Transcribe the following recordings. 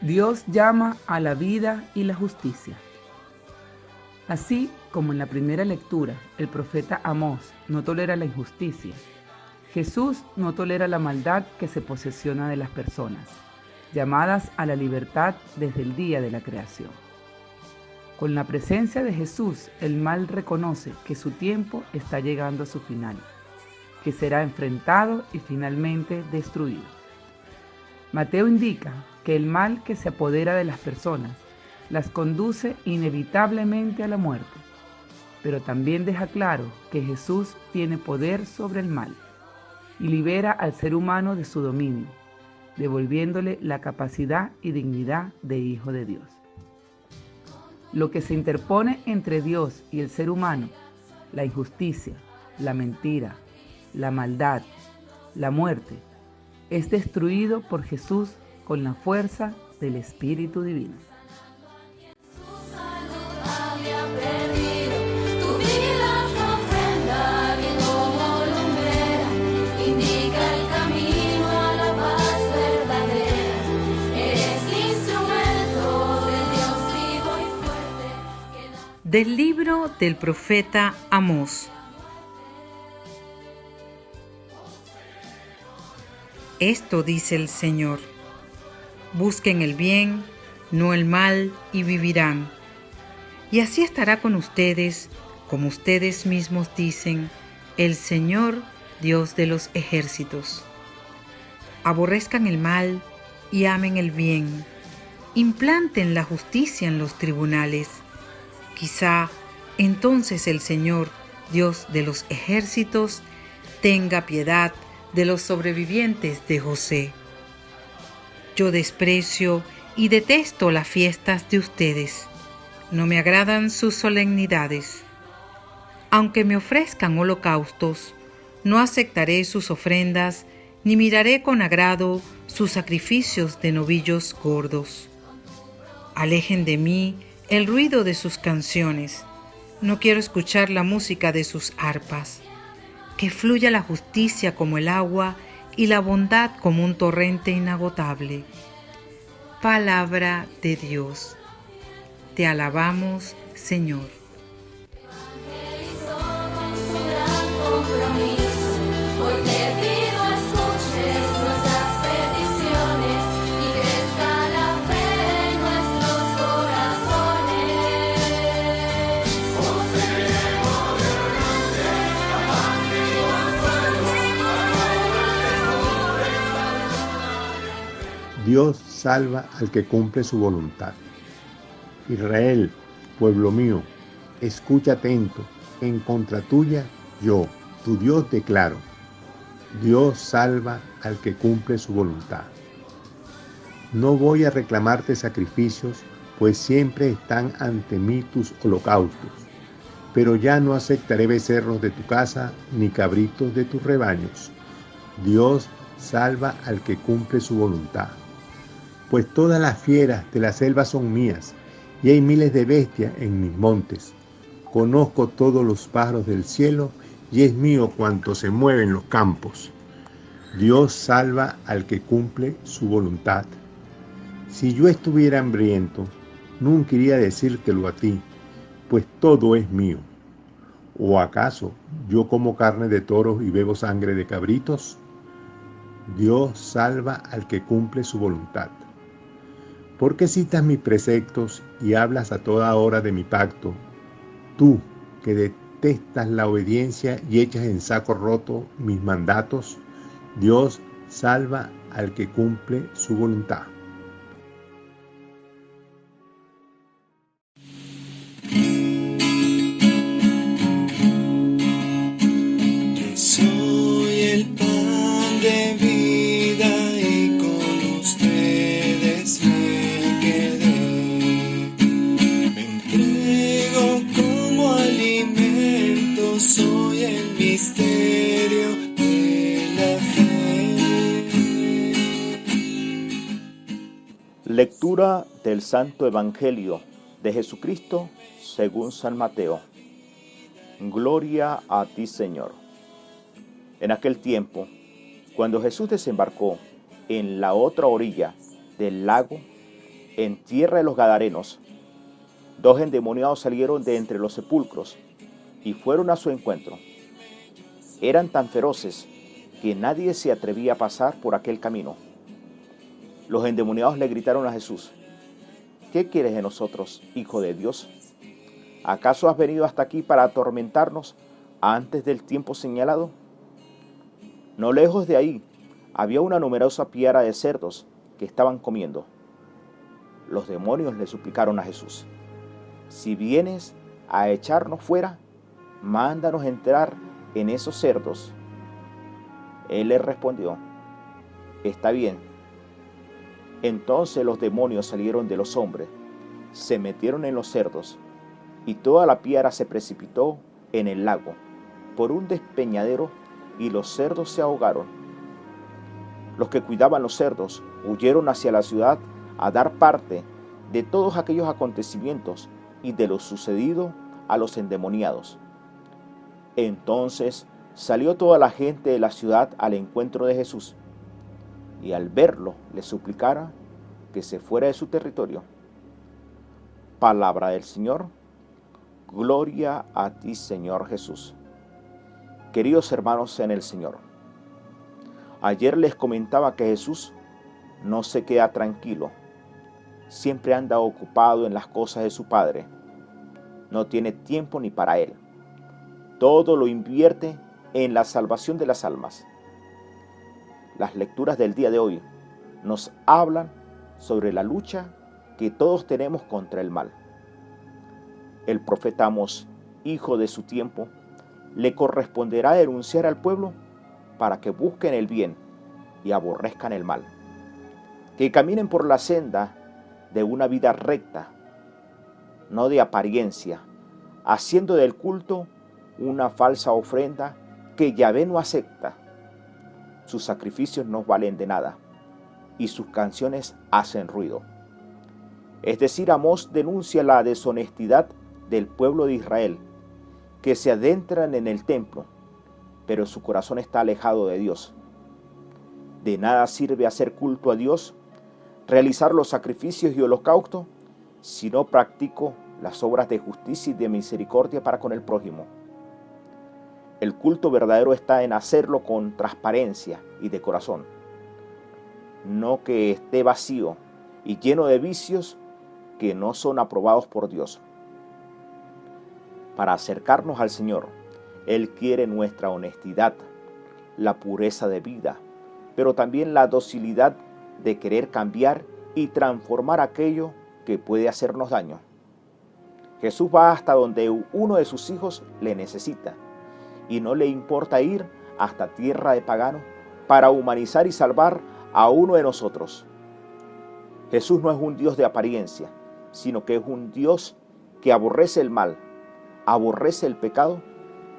Dios llama a la vida y la justicia. Así como en la primera lectura el profeta Amós no tolera la injusticia, Jesús no tolera la maldad que se posesiona de las personas, llamadas a la libertad desde el día de la creación. Con la presencia de Jesús, el mal reconoce que su tiempo está llegando a su final, que será enfrentado y finalmente destruido. Mateo indica que el mal que se apodera de las personas las conduce inevitablemente a la muerte, pero también deja claro que Jesús tiene poder sobre el mal y libera al ser humano de su dominio, devolviéndole la capacidad y dignidad de hijo de Dios. Lo que se interpone entre Dios y el ser humano, la injusticia, la mentira, la maldad, la muerte, es destruido por Jesús con la fuerza del Espíritu Divino. Del libro del profeta Amós. Esto dice el Señor: busquen el bien, no el mal, y vivirán. Y así estará con ustedes, como ustedes mismos dicen, el Señor, Dios de los ejércitos. Aborrezcan el mal y amen el bien. Implanten la justicia en los tribunales. Quizá entonces el Señor, Dios de los ejércitos, tenga piedad de los sobrevivientes de José. Yo desprecio y detesto las fiestas de ustedes. No me agradan sus solemnidades. Aunque me ofrezcan holocaustos, no aceptaré sus ofrendas, ni miraré con agrado sus sacrificios de novillos gordos. Alejen de mí el ruido de sus canciones. No quiero escuchar la música de sus arpas. Que fluya la justicia como el agua y la bondad como un torrente inagotable. Palabra de Dios. Te alabamos, Señor. Dios salva al que cumple su voluntad. Israel, pueblo mío, escucha atento, en contra tuya yo, tu Dios, declaro. Dios salva al que cumple su voluntad. No voy a reclamarte sacrificios, pues siempre están ante mí tus holocaustos, pero ya no aceptaré becerros de tu casa, ni cabritos de tus rebaños. Dios salva al que cumple su voluntad. Pues todas las fieras de la selva son mías, y hay miles de bestias en mis montes. Conozco todos los pájaros del cielo, y es mío cuanto se mueve en los campos. Dios salva al que cumple su voluntad. Si yo estuviera hambriento, nunca iría a decírtelo a ti, pues todo es mío. ¿O acaso yo como carne de toros y bebo sangre de cabritos? Dios salva al que cumple su voluntad. ¿Por qué citas mis preceptos y hablas a toda hora de mi pacto? Tú, que detestas la obediencia y echas en saco roto mis mandatos, Dios salva al que cumple su voluntad. Soy el pan de vida y con ustedes me quedé. Me entrego como alimento, soy el misterio de la fe. Lectura del Santo Evangelio de Jesucristo según San Mateo. Gloria a ti, Señor. En aquel tiempo, cuando Jesús desembarcó en la otra orilla del lago, en tierra de los Gadarenos, 2 endemoniados salieron de entre los sepulcros y fueron a su encuentro. Eran tan feroces que nadie se atrevía a pasar por aquel camino. Los endemoniados le gritaron a Jesús: ¿qué quieres de nosotros, Hijo de Dios? ¿Acaso has venido hasta aquí para atormentarnos antes del tiempo señalado? No lejos de ahí había una numerosa piara de cerdos que estaban comiendo. Los demonios le suplicaron a Jesús: si vienes a echarnos fuera, mándanos entrar en esos cerdos. Él les respondió: está bien. Entonces los demonios salieron de los hombres, se metieron en los cerdos, y toda la piara se precipitó en el lago, por un despeñadero, y los cerdos se ahogaron. Los que cuidaban los cerdos huyeron hacia la ciudad a dar parte de todos aquellos acontecimientos y de lo sucedido a los endemoniados. Entonces salió toda la gente de la ciudad al encuentro de Jesús, y al verlo le suplicaron que se fuera de su territorio. Palabra del Señor. Gloria a ti, Señor Jesús. Queridos hermanos en el Señor, ayer les comentaba que Jesús no se queda tranquilo, siempre anda ocupado en las cosas de su Padre, no tiene tiempo ni para Él, todo lo invierte en la salvación de las almas. Las lecturas del día de hoy nos hablan sobre la lucha que todos tenemos contra el mal. El profeta Amós, hijo de su tiempo, le corresponderá denunciar al pueblo para que busquen el bien y aborrezcan el mal, que caminen por la senda de una vida recta, no de apariencia, haciendo del culto una falsa ofrenda que Yahvé no acepta. Sus sacrificios no valen de nada y sus canciones hacen ruido. Es decir, Amós denuncia la deshonestidad del pueblo de Israel, que se adentran en el templo, pero su corazón está alejado de Dios. De nada sirve hacer culto a Dios, realizar los sacrificios y holocaustos, si no practico las obras de justicia y de misericordia para con el prójimo. El culto verdadero está en hacerlo con transparencia y de corazón, no que esté vacío y lleno de vicios que no son aprobados por Dios. Para acercarnos al Señor, Él quiere nuestra honestidad, la pureza de vida, pero también la docilidad de querer cambiar y transformar aquello que puede hacernos daño. Jesús va hasta donde uno de sus hijos le necesita y no le importa ir hasta tierra de paganos para humanizar y salvar a uno de nosotros. Jesús no es un Dios de apariencia, sino que es un Dios que aborrece el mal, aborrece el pecado,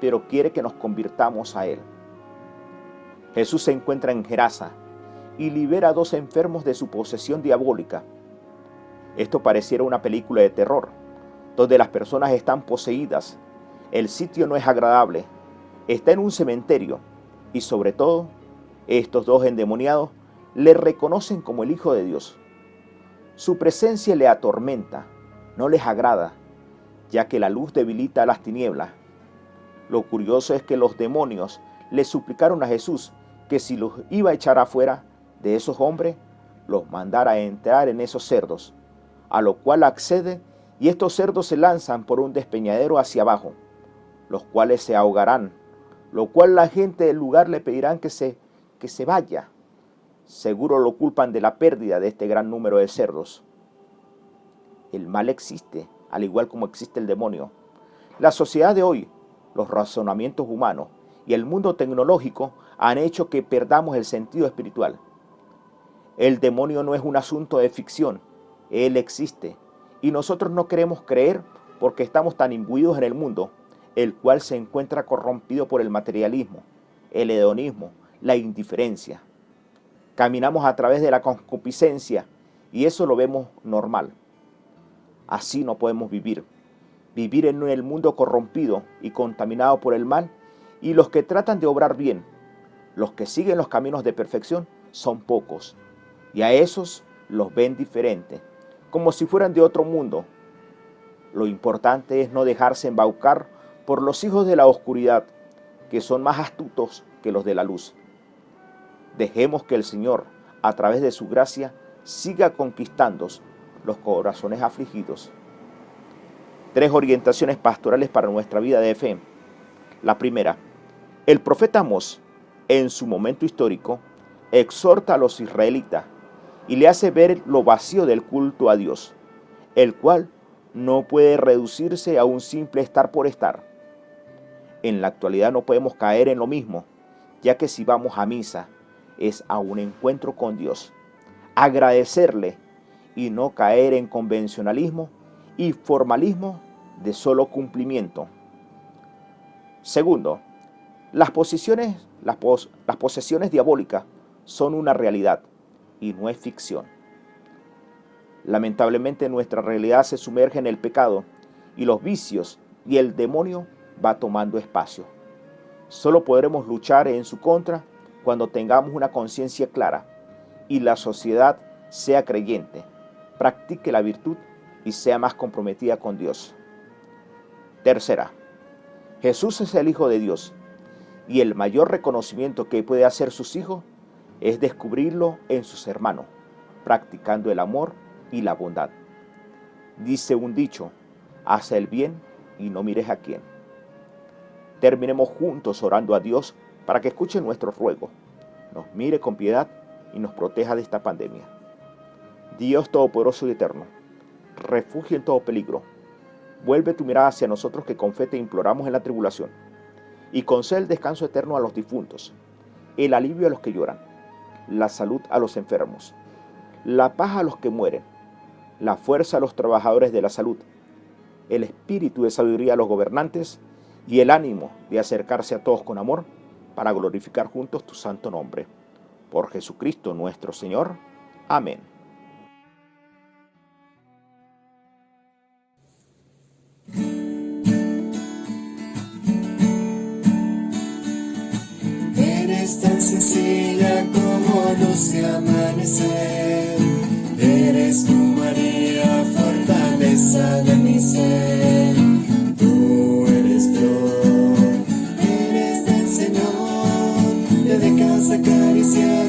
pero quiere que nos convirtamos a Él. Jesús se encuentra en Gerasa y libera a 2 enfermos de su posesión diabólica. Esto pareciera una película de terror, donde las personas están poseídas. El sitio no es agradable, está en un cementerio y sobre todo, estos 2 endemoniados le reconocen como el Hijo de Dios. Su presencia le atormenta, no les agrada, ya que la luz debilita a las tinieblas. Lo curioso es que los demonios le suplicaron a Jesús que si los iba a echar afuera de esos hombres, los mandara a entrar en esos cerdos, a lo cual accede y estos cerdos se lanzan por un despeñadero hacia abajo, los cuales se ahogarán, lo cual la gente del lugar le pedirán que se vaya. Seguro lo culpan de la pérdida de este gran número de cerdos. El mal existe, al igual como existe el demonio. La sociedad de hoy, los razonamientos humanos y el mundo tecnológico han hecho que perdamos el sentido espiritual. El demonio no es un asunto de ficción, él existe, y nosotros no queremos creer porque estamos tan imbuidos en el mundo, el cual se encuentra corrompido por el materialismo, el hedonismo, la indiferencia. Caminamos a través de la concupiscencia y eso lo vemos normal. Así no podemos vivir. Vivir en el mundo corrompido y contaminado por el mal, y los que tratan de obrar bien, los que siguen los caminos de perfección, son pocos, y a esos los ven diferente, como si fueran de otro mundo. Lo importante es no dejarse embaucar por los hijos de la oscuridad, que son más astutos que los de la luz. Dejemos que el Señor, a través de su gracia, siga conquistando los corazones afligidos. 3 orientaciones pastorales para nuestra vida de fe. La primera, el profeta Amós, en su momento histórico, exhorta a los israelitas y le hace ver lo vacío del culto a Dios, el cual no puede reducirse a un simple estar por estar. En la actualidad no podemos caer en lo mismo, ya que si vamos a misa es a un encuentro con Dios, agradecerle y no caer en convencionalismo y formalismo de solo cumplimiento. Segundo, las posesiones diabólicas son una realidad y no es ficción. Lamentablemente nuestra realidad se sumerge en el pecado y los vicios, y el demonio va tomando espacio. Solo podremos luchar en su contra cuando tengamos una conciencia clara y la sociedad sea creyente, practique la virtud y sea más comprometida con Dios. Tercera, Jesús es el Hijo de Dios, y el mayor reconocimiento que puede hacer sus hijos es descubrirlo en sus hermanos, practicando el amor y la bondad. Dice un dicho: haz el bien y no mires a quién. Terminemos juntos orando a Dios para que escuche nuestro ruego, nos mire con piedad y nos proteja de esta pandemia. Dios Todopoderoso y Eterno, refugio en todo peligro, vuelve tu mirada hacia nosotros que con fe te imploramos en la tribulación, y concede el descanso eterno a los difuntos, el alivio a los que lloran, la salud a los enfermos, la paz a los que mueren, la fuerza a los trabajadores de la salud, el espíritu de sabiduría a los gobernantes y el ánimo de acercarse a todos con amor para glorificar juntos tu santo nombre. Por Jesucristo nuestro Señor. Amén. Eres tan sencilla como luz de amanecer. Eres tu María, fortaleza de mi ser. Tú eres Dios, eres del Señor. Te dejas acariciar